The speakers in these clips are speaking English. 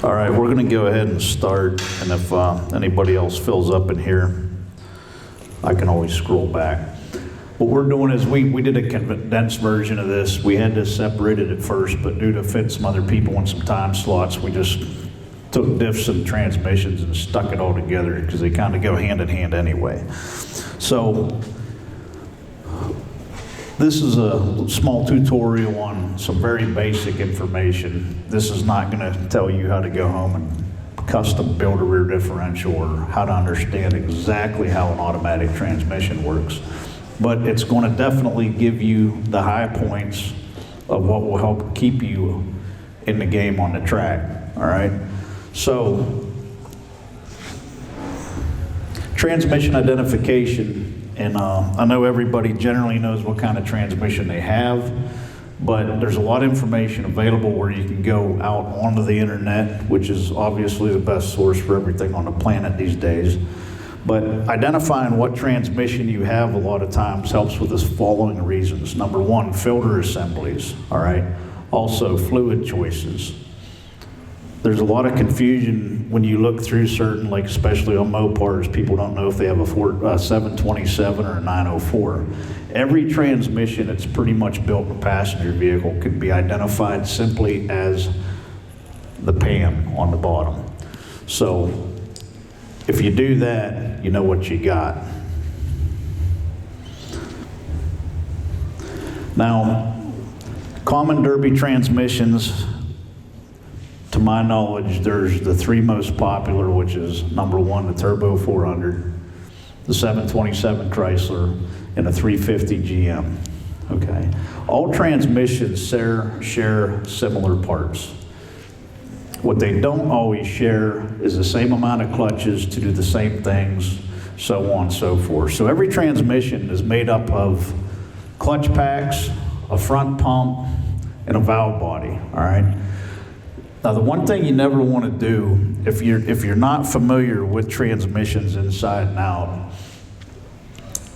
All right, we're gonna go ahead and start, and if anybody else fills up in here, I can always scroll back. What we're doing is we did a condensed version of this. We had this separated at first, but due to fit some other people in some time slots, we just took diffs and transmissions and stuck it all together because they kind of go hand in hand anyway. So this is a small tutorial on some very basic information. This is not going to tell you how to go home and custom build a rear differential or how to understand exactly how an automatic transmission works. But it's going to definitely give you the high points of what will help keep you in the game on the track, all right? So, transmission identification, and I know everybody generally knows what kind of transmission they have, but there's a lot of information available where you can go out onto the internet, which is obviously the best source for everything on the planet these days. But identifying what transmission you have a lot of times helps with the following reasons. Number one, filter assemblies, all right? Also, fluid choices. There's a lot of confusion when you look through certain, like especially on Mopars, people don't know if they have a 727 or a 904. Every transmission that's pretty much built in a passenger vehicle could be identified simply as the pan on the bottom. So if you do that, you know what you got. Now, common Derby transmissions, to my knowledge, there's the three most popular, which is number one, the Turbo 400, the 727 Chrysler, and the 350 GM, okay? All transmissions share similar parts. What they don't always share is the same amount of clutches to do the same things, so on and so forth. So every transmission is made up of clutch packs, a front pump, and a valve body, all right? Now, the one thing you never want to do, if you're not familiar with transmissions inside and out,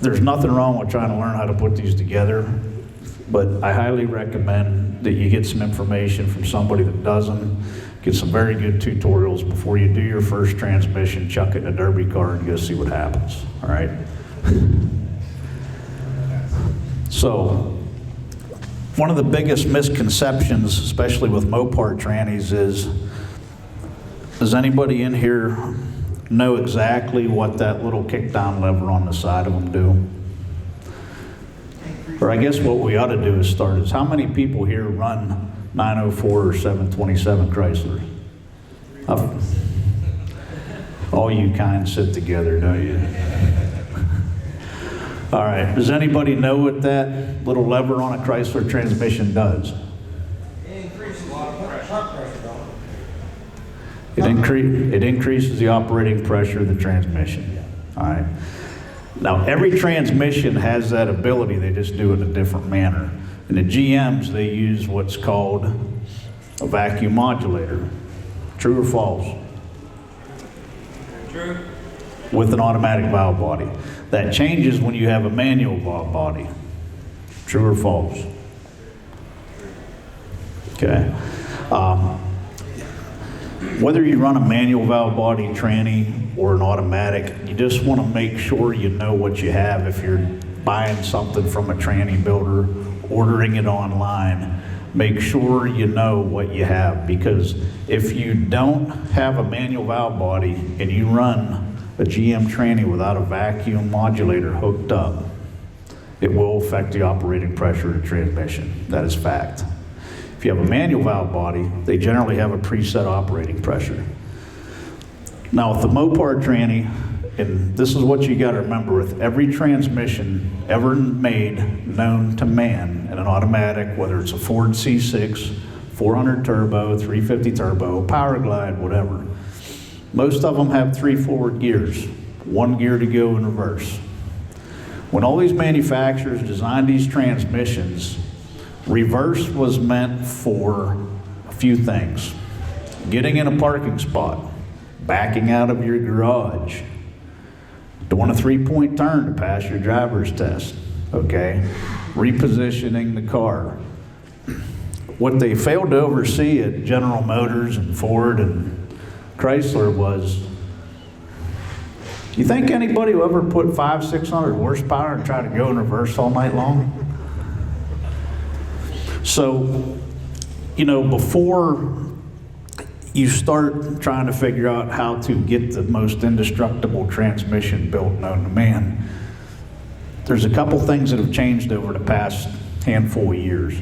there's nothing wrong with trying to learn how to put these together, but I highly recommend that you get some information from somebody that does them. Get some very good tutorials before you do your first transmission, chuck it in a derby car and go see what happens, all right? So, one of the biggest misconceptions, especially with Mopar trannies, is, does anybody in here know exactly what that little kickdown lever on the side of them do? Or I guess what we ought to do is start is, how many people here run 904 or 727 Chrysler? All you kind sit together, don't you? All right, does anybody know what that little lever on a Chrysler transmission does? It increases a lot of pressure, It increases the operating pressure of the transmission. All right. Now, every transmission has that ability, they just do it in a different manner. In the GMs, they use what's called a vacuum modulator. True or false? True. With an automatic valve body. That changes when you have a manual valve body. True or false? Okay. Whether you run a manual valve body tranny or an automatic, you just want to make sure you know what you have. If you're buying something from a tranny builder, ordering it online, make sure you know what you have, because if you don't have a manual valve body and you run a GM tranny without a vacuum modulator hooked up, it will affect the operating pressure of the transmission. That is fact. If you have a manual valve body, they generally have a preset operating pressure. Now with the Mopar tranny, and this is what you got to remember with every transmission ever made known to man in an automatic, whether it's a Ford C6, 400 turbo, 350 turbo, Power Glide, whatever, most of them have 3 forward gears, 1 gear to go in reverse. When all these manufacturers designed these transmissions, reverse was meant for a few things. Getting in a parking spot, backing out of your garage, doing a 3-point turn to pass your driver's test, okay? Repositioning the car. what they failed to oversee at General Motors and Ford and Chrysler was, you think anybody will ever put 500-600 horsepower and try to go in reverse all night long? So, you know, before you start trying to figure out how to get the most indestructible transmission built known to man, there's a couple things that have changed over the past handful of years.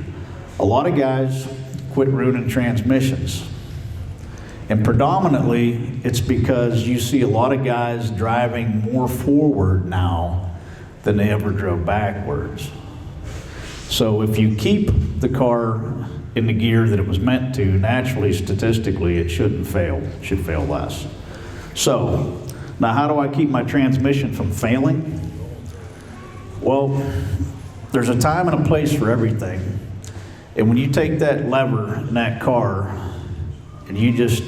A lot of guys quit ruining transmissions. And predominantly, it's because you see a lot of guys driving more forward now than they ever drove backwards. So if you keep the car in the gear that it was meant to, naturally, statistically, it shouldn't fail. It should fail less. So, now how do I keep my transmission from failing? Well, there's a time and a place for everything. And when you take that lever in that car and you just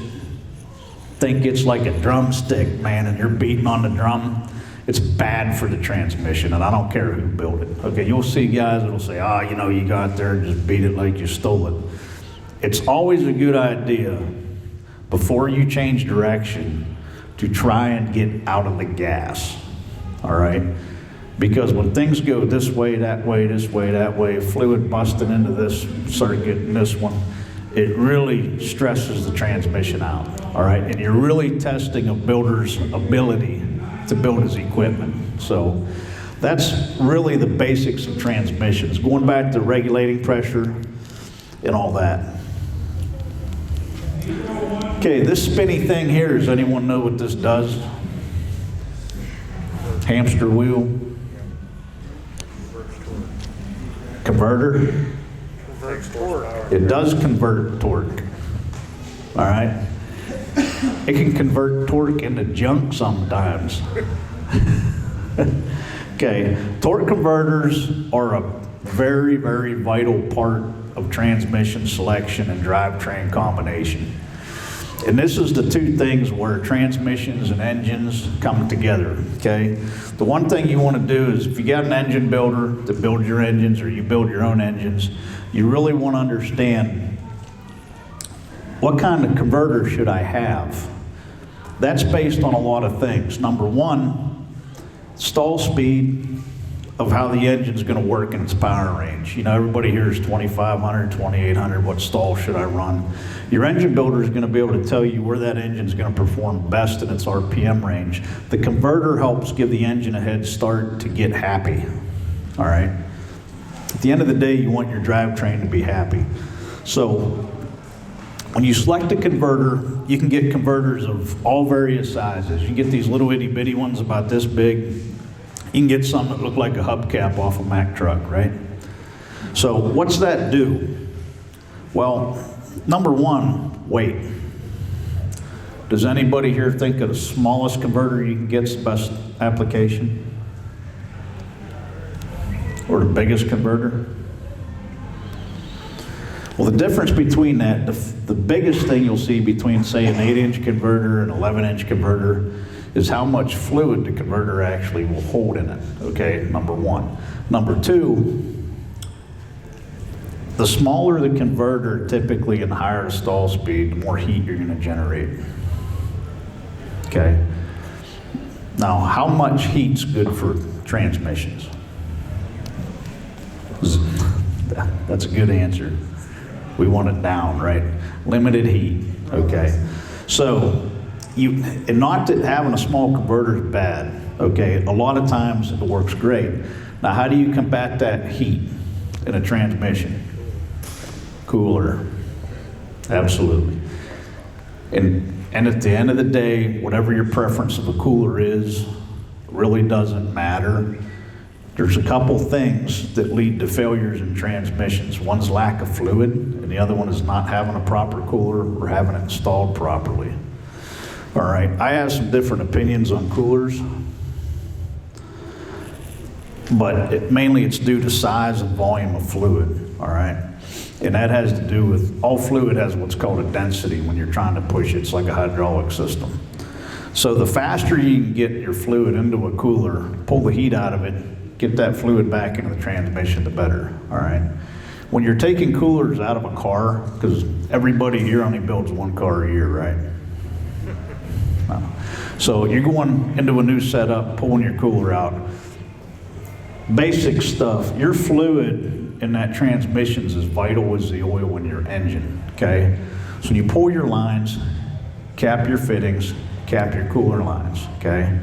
think it's like a drumstick, man, and you're beating on the drum, it's bad for the transmission, and I don't care who built it. Okay, you'll see guys that'll say, you know, you got there and just beat it like you stole it. It's always a good idea, before you change direction, to try and get out of the gas, all right? Because when things go this way, that way, this way, that way, fluid busting into this circuit and this one, it really stresses the transmission out, all right? And you're really testing a builder's ability to build his equipment. So that's really the basics of transmissions. Going back to regulating pressure and all that. Okay, this spinny thing here, does anyone know what this does? Hamster wheel? Converter? It does convert torque, all right? It can convert torque into junk sometimes. Okay, torque converters are a very, very vital part of transmission selection and drivetrain combination. And this is the two things where transmissions and engines come together, okay? The one thing you want to do is, if you got an engine builder that builds your engines, or you build your own engines, you really want to understand, what kind of converter should I have? That's based on a lot of things. Number one, stall speed of how the engine's going to work in its power range. You know, everybody hears 2,500, 2,800, what stall should I run? Your engine builder is going to be able to tell you where that engine's going to perform best in its RPM range. The converter helps give the engine a head start to get happy, all right? At the end of the day, you want your drivetrain to be happy. So when you select a converter, you can get converters of all various sizes. You can get these little itty bitty ones about this big. You can get some that look like a hubcap off a Mack truck, right? So what's that do? Well, number one, weight. Does anybody here think of the smallest converter you can get's the best application? Or the biggest converter? Well, the difference between that, the biggest thing you'll see between, say, an 8-inch converter and an 11-inch converter is how much fluid the converter actually will hold in it, okay, number one. Number two, the smaller the converter, typically, and the higher the stall speed, the more heat you're going to generate, okay? Now, how much heat's good for transmissions? That's a good answer. We want it down, right? Limited heat, okay? So, and not that having a small converter is bad, okay? A lot of times it works great. Now, how do you combat that heat in a transmission? Cooler, absolutely. And at the end of the day, whatever your preference of a cooler is, really doesn't matter. There's a couple things that lead to failures in transmissions. One's lack of fluid, and the other one is not having a proper cooler or having it installed properly. All right, I have some different opinions on coolers, but mainly it's due to size and volume of fluid, all right? And that has to do with, all fluid has what's called a density when you're trying to push it. It's like a hydraulic system. So the faster you can get your fluid into a cooler, pull the heat out of it, get that fluid back into the transmission, the better, all right? When you're taking coolers out of a car, because everybody here only builds one car a year, right? No. So you're going into a new setup, pulling your cooler out. Basic stuff, your fluid in that transmission is as vital as the oil in your engine, okay? So when you pull your lines, cap your fittings, cap your cooler lines, okay?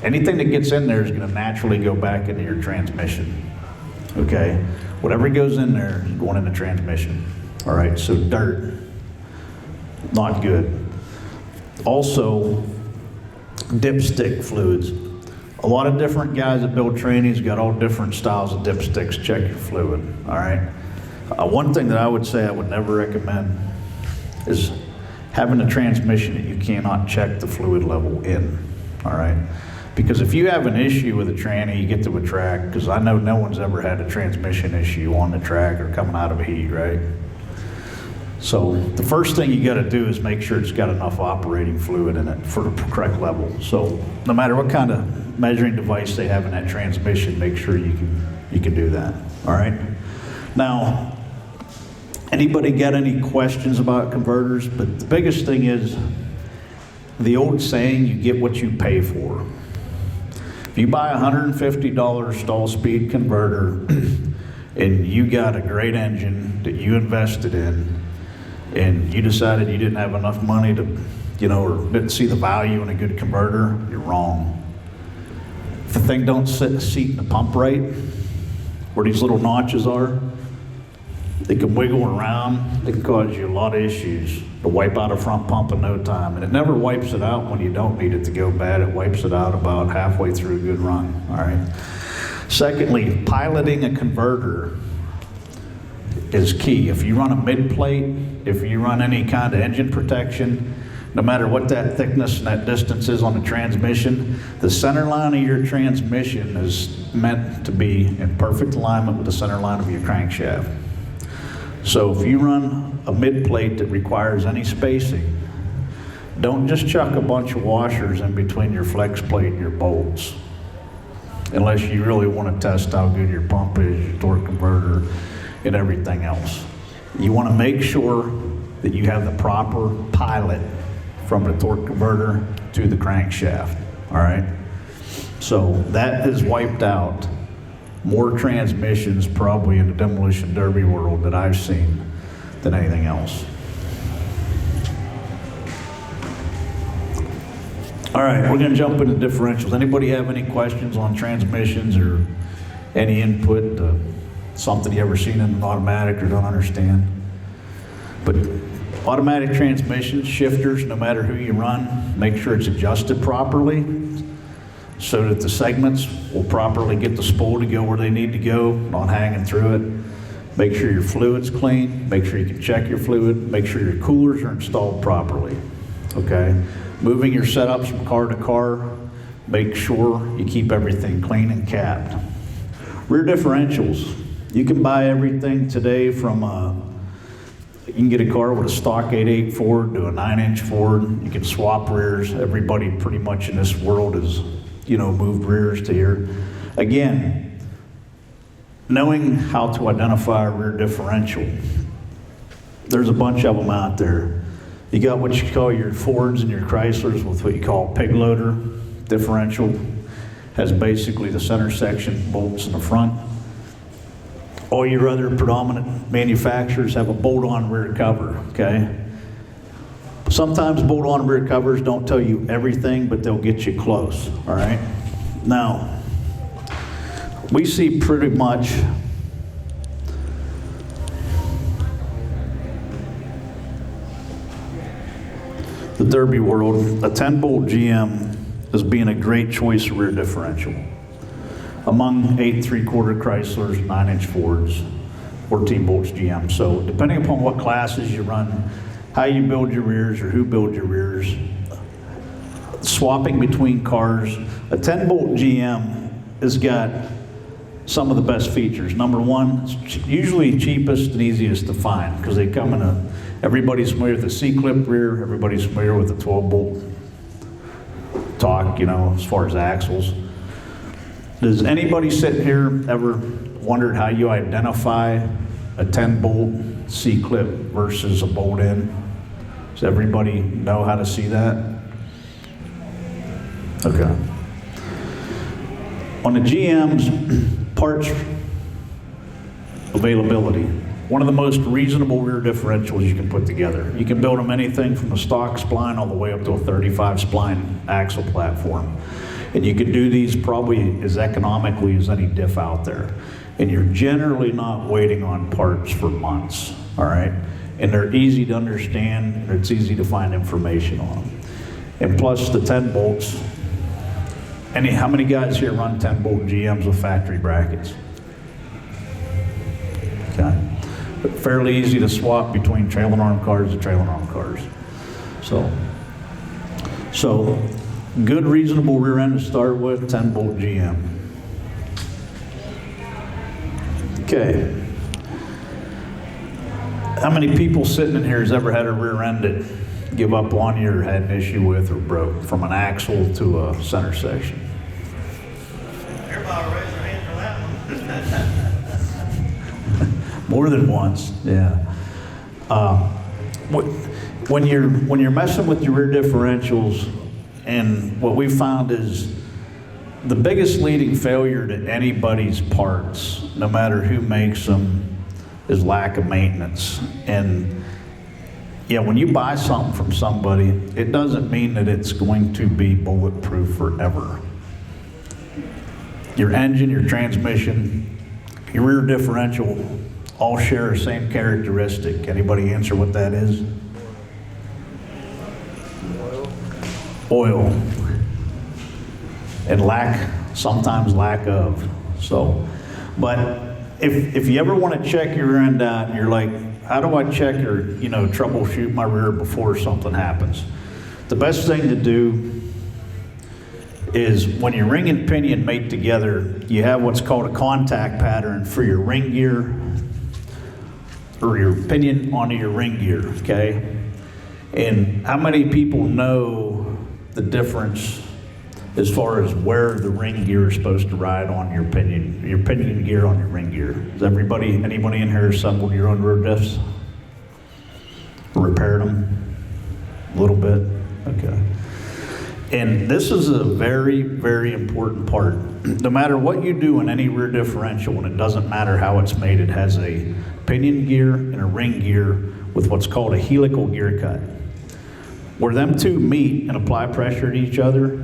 Anything that gets in there is going to naturally go back into your transmission, okay? Whatever goes in there is going in the transmission, all right? So dirt, not good. Also, dipstick fluids. A lot of different guys that build trannies got all different styles of dipsticks. Check your fluid, all right? One thing that I would say I would never recommend is having a transmission that you cannot check the fluid level in, all right? Because if you have an issue with a tranny, you get to a track, because I know no one's ever had a transmission issue on the track or coming out of a heat, right? So the first thing you gotta do is make sure it's got enough operating fluid in it for the correct level. So no matter what kind of measuring device they have in that transmission, make sure you can do that, all right? Now, anybody got any questions about converters? But the biggest thing is the old saying, you get what you pay for. If you buy a $150 stall speed converter and you got a great engine that you invested in and you decided you didn't have enough money to, or didn't see the value in a good converter, you're wrong. If the thing don't seat in the pump right, where these little notches are, they can wiggle around. They can cause you a lot of issues. To wipe out a front pump in no time. And it never wipes it out when you don't need it to go bad. It wipes it out about halfway through a good run, all right? Secondly, piloting a converter is key. If you run a mid-plate, if you run any kind of engine protection, no matter what that thickness and that distance is on the transmission, the center line of your transmission is meant to be in perfect alignment with the center line of your crankshaft. So if you run a mid-plate that requires any spacing, don't just chuck a bunch of washers in between your flex plate and your bolts, unless you really want to test how good your pump is, your torque converter, and everything else. You want to make sure that you have the proper pilot from the torque converter to the crankshaft, all right? So that has wiped out more transmissions probably in the demolition derby world that I've seen than anything else. All right, we're gonna jump into differentials. Anybody have any questions on transmissions or any input, something you ever seen in an automatic or don't understand? But automatic transmissions, shifters, no matter who you run, make sure it's adjusted properly so that the segments will properly get the spool to go where they need to go, not hanging through it. Make sure your fluid's clean, make sure you can check your fluid, make sure your coolers are installed properly, okay? Moving your setups from car to car, make sure you keep everything clean and capped. Rear differentials, you can buy everything today from you can get a car with a stock 8.8 Ford to a 9-inch Ford. You can swap rears. Everybody pretty much in this world has moved rears to here. Again, knowing how to identify a rear differential. There's a bunch of them out there. You got what you call your Fords and your Chryslers with what you call pig loader differential. Has basically the center section bolts in the front. All your other predominant manufacturers have a bolt-on rear cover, okay? Sometimes bolt-on rear covers don't tell you everything, but they'll get you close, all right? Now, we see pretty much the Derby world, a 10-bolt GM is being a great choice of rear differential. Among 8 3/4 Chryslers, 9-inch Fords, 14 bolts GM. So depending upon what classes you run, how you build your rears or who builds your rears, swapping between cars, a 10-bolt GM has got some of the best features. Number one, it's usually cheapest and easiest to find because they come in everybody's familiar with the C-clip rear, everybody's familiar with the 12-bolt torque, as far as axles. Does anybody sitting here ever wondered how you identify a a 10 bolt C-clip versus a bolt in? Does everybody know how to see that? Okay. On the GM's parts availability, one of the most reasonable rear differentials you can put together. You can build them anything from a stock spline all the way up to a 35 spline axle platform. And you can do these probably as economically as any diff out there. And you're generally not waiting on parts for months, all right? And they're easy to understand, and it's easy to find information on them. And plus the 10 bolts. How many guys here run 10 bolt GMs with factory brackets? Okay. But fairly easy to swap between trailing arm cars and trailing arm cars. So good reasonable rear end to start with, 10 bolt GM. Okay. How many people sitting in here has ever had a rear end that give up on you or had an issue with or broke from an axle to a center section? Everybody raise their hand for that one. More than once, yeah. When you're messing with your rear differentials, and what we found is the biggest leading failure to anybody's parts, no matter who makes them, is lack of maintenance. And yeah, when you buy something from somebody, it doesn't mean that it's going to be bulletproof forever. Your engine, your transmission, your rear differential all share the same characteristic. Anybody answer what that is? Oil. And sometimes lack of. So, but if you ever want to check your rear end out and you're like, how do I check or, troubleshoot my rear before something happens? The best thing to do is when your ring and pinion mate together, you have what's called a contact pattern for your ring gear or your pinion onto your ring gear, okay? And how many people know the difference as far as where the ring gear is supposed to ride on your pinion gear on your ring gear? Is anybody in here assembled your own rear diffs? Repaired them? A little bit? Okay. And this is a very, very important part. No matter what you do in any rear differential, and it doesn't matter how it's made, it has a pinion gear and a ring gear with what's called a helical gear cut. Where them two meet and apply pressure to each other,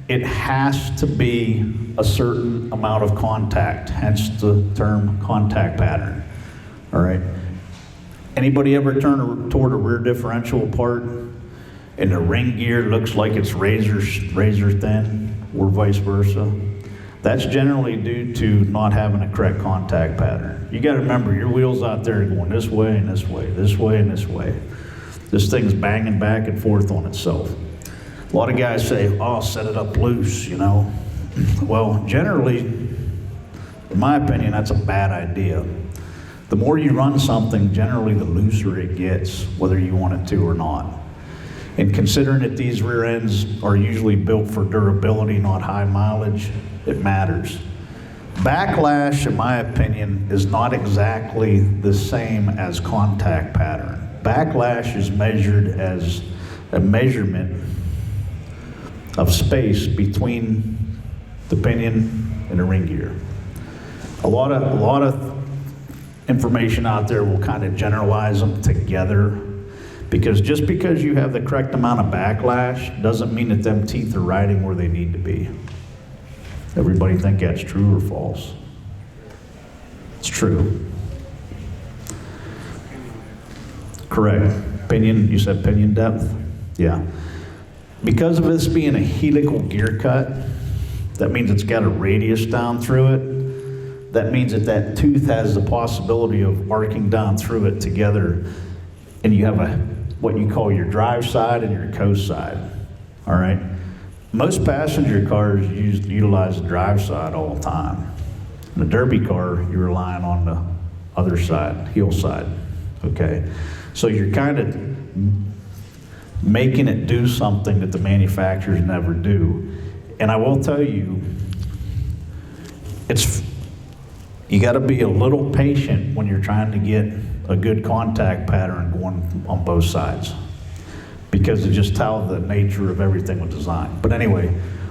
it has to be a certain amount of contact, hence the term contact pattern. All right. Anybody ever turn toward a rear differential apart and the ring gear looks like it's razor thin, or vice versa? That's generally due to not having a correct contact pattern. You got to remember, your wheels out there are going this way and this way, this way and this way. This thing's banging back and forth on itself. A lot of guys say, oh, set it up loose, Well, generally, in my opinion, that's a bad idea. The more you run something, generally the looser it gets, whether you want it to or not. And considering that these rear ends are usually built for durability, not high mileage, it matters. Backlash, in my opinion, is not exactly the same as contact pattern. Backlash is measured as a measurement of space between the pinion and the ring gear. A lot of information out there will kind of generalize them together, because just because you have the correct amount of backlash doesn't mean that them teeth are riding where they need to be. Everybody think that's true or false? It's true. Correct. Pinion, you said pinion depth? Yeah. Because of this being a helical gear cut, that means it's got a radius down through it. That means that tooth has the possibility of arcing down through it together, and you have what you call your drive side and your coast side. All right? Most passenger cars utilize the drive side all the time. In a derby car, you're relying on the other side, heel side. Okay? So you're kind of making it do something that the manufacturers never do. And I will tell you, you got to be a little patient when you're trying to get a good contact pattern going on both sides, because of just how the nature of everything was designed. But anyway,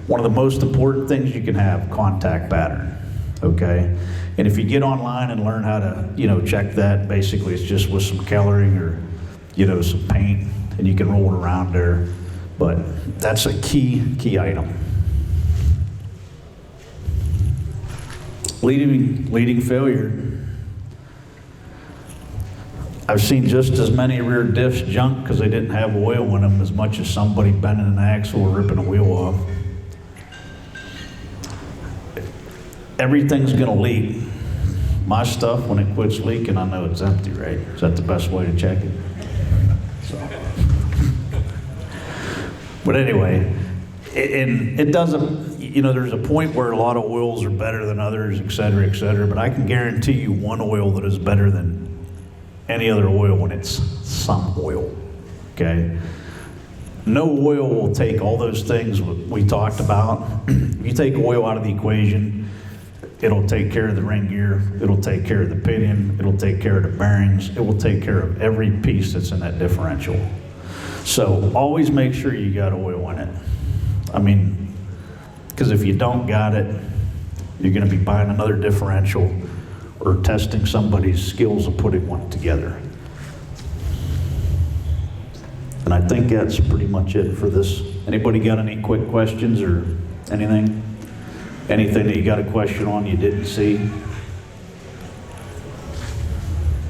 one of the most important things you can have, contact pattern, okay? And if you get online and learn how to, check that, basically it's just with some coloring or, some paint, and you can roll it around there. But that's a key item. Leading failure. I've seen just as many rear diffs junk because they didn't have oil in them as much as somebody bending an axle or ripping a wheel off. Everything's gonna leak. My stuff, when it quits leaking, I know it's empty, right? Is that the best way to check it? But anyway, and it doesn't, there's a point where a lot of oils are better than others, et cetera, but I can guarantee you one oil that is better than any other oil when it's some oil, okay? No oil will take all those things we talked about. If you take oil out of the equation, it'll take care of the ring gear, it'll take care of the pinion, it'll take care of the bearings, it will take care of every piece that's in that differential. So always make sure you got oil in it. Because if you don't got it, you're gonna be buying another differential or testing somebody's skills of putting one together. And I think that's pretty much it for this. Anybody got any quick questions or anything? Anything that you got a question on you didn't see?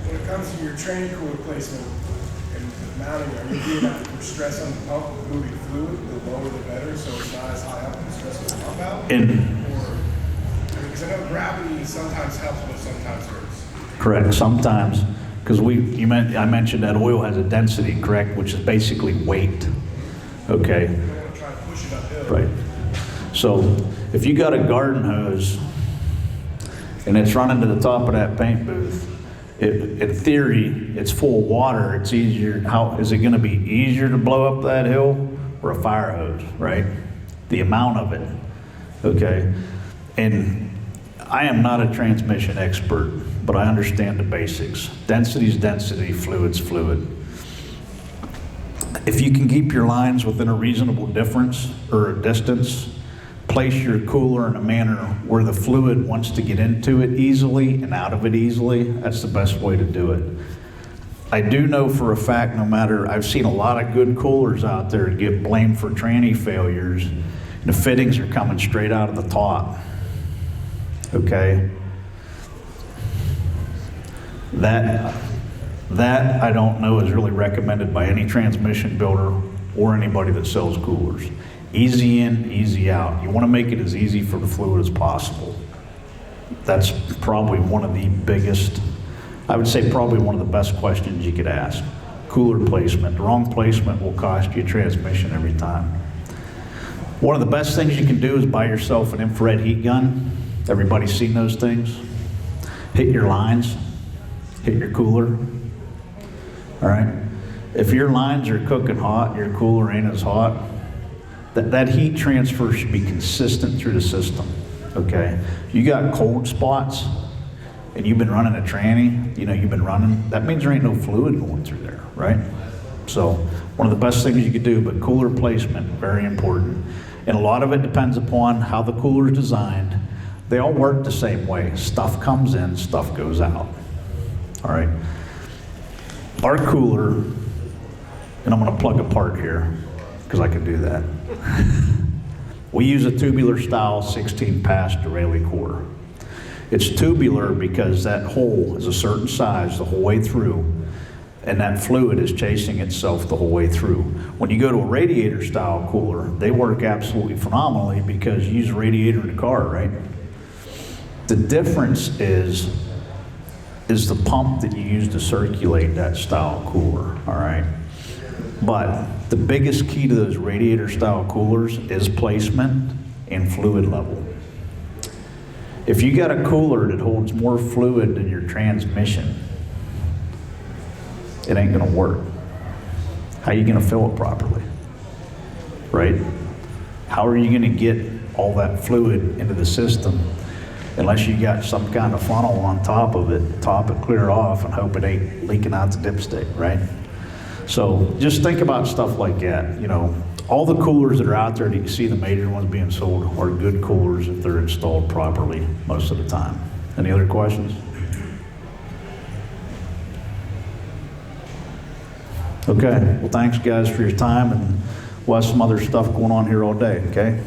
When it comes to your training cooler placement and the mounting, are you doing that for stress on the pump with moving fluid? The lower the better, so it's not as high up and stress the pump out? Because I know gravity sometimes helps, but sometimes hurts. Correct, sometimes. Because I mentioned that oil has a density, correct, which is basically weight. Okay. You don't want to try to push it uphill. Right. So if you got a garden hose and it's running to the top of that paint booth, in theory, it's full of water. It's easier. How is it going to be easier to blow up that hill or a fire hose? Right. The amount of it. Okay. And I am not a transmission expert, but I understand the basics. Density is density, fluid's fluid. If you can keep your lines within a reasonable difference or a distance, place your cooler in a manner where the fluid wants to get into it easily and out of it easily, that's the best way to do it. I do know for a fact, I've seen a lot of good coolers out there get blamed for tranny failures, and the fittings are coming straight out of the top. Okay? That I don't know is really recommended by any transmission builder or anybody that sells coolers. Easy in, easy out. You want to make it as easy for the fluid as possible. That's probably one of the biggest, I would say probably one of the best questions you could ask. Cooler placement. The wrong placement will cost you transmission every time. One of the best things you can do is buy yourself an infrared heat gun. Everybody's seen those things. Hit your lines, hit your cooler. All right? If your lines are cooking hot, your cooler ain't as hot, that heat transfer should be consistent through the system, okay? You got cold spots and you've been running a tranny, that means there ain't no fluid going through there, right? So one of the best things you could do, but cooler placement, very important. And a lot of it depends upon how the cooler is designed. They all work the same way. Stuff comes in, stuff goes out, all right? Our cooler, and I'm gonna plug a part here, because I can do that. We use a tubular style 16 pass Duraley core. It's tubular because that hole is a certain size the whole way through, and that fluid is chasing itself the whole way through. When you go to a radiator style cooler, they work absolutely phenomenally because you use a radiator in the car, right? The difference is the pump that you use to circulate that style cooler, all right? But the biggest key to those radiator style coolers is placement and fluid level. If you got a cooler that holds more fluid than your transmission, it ain't gonna work. How are you gonna fill it properly, right? How are you gonna get all that fluid into the system? unless you got some kind of funnel on top of it, top it clear off and hope it ain't leaking out the dipstick, right? So just think about stuff like that. You know, all the coolers that are out there that you see, the major ones being sold, are good coolers if they're installed properly most of the time. Any other questions? Okay, well thanks guys for your time, and we'll have some other stuff going on here all day, okay?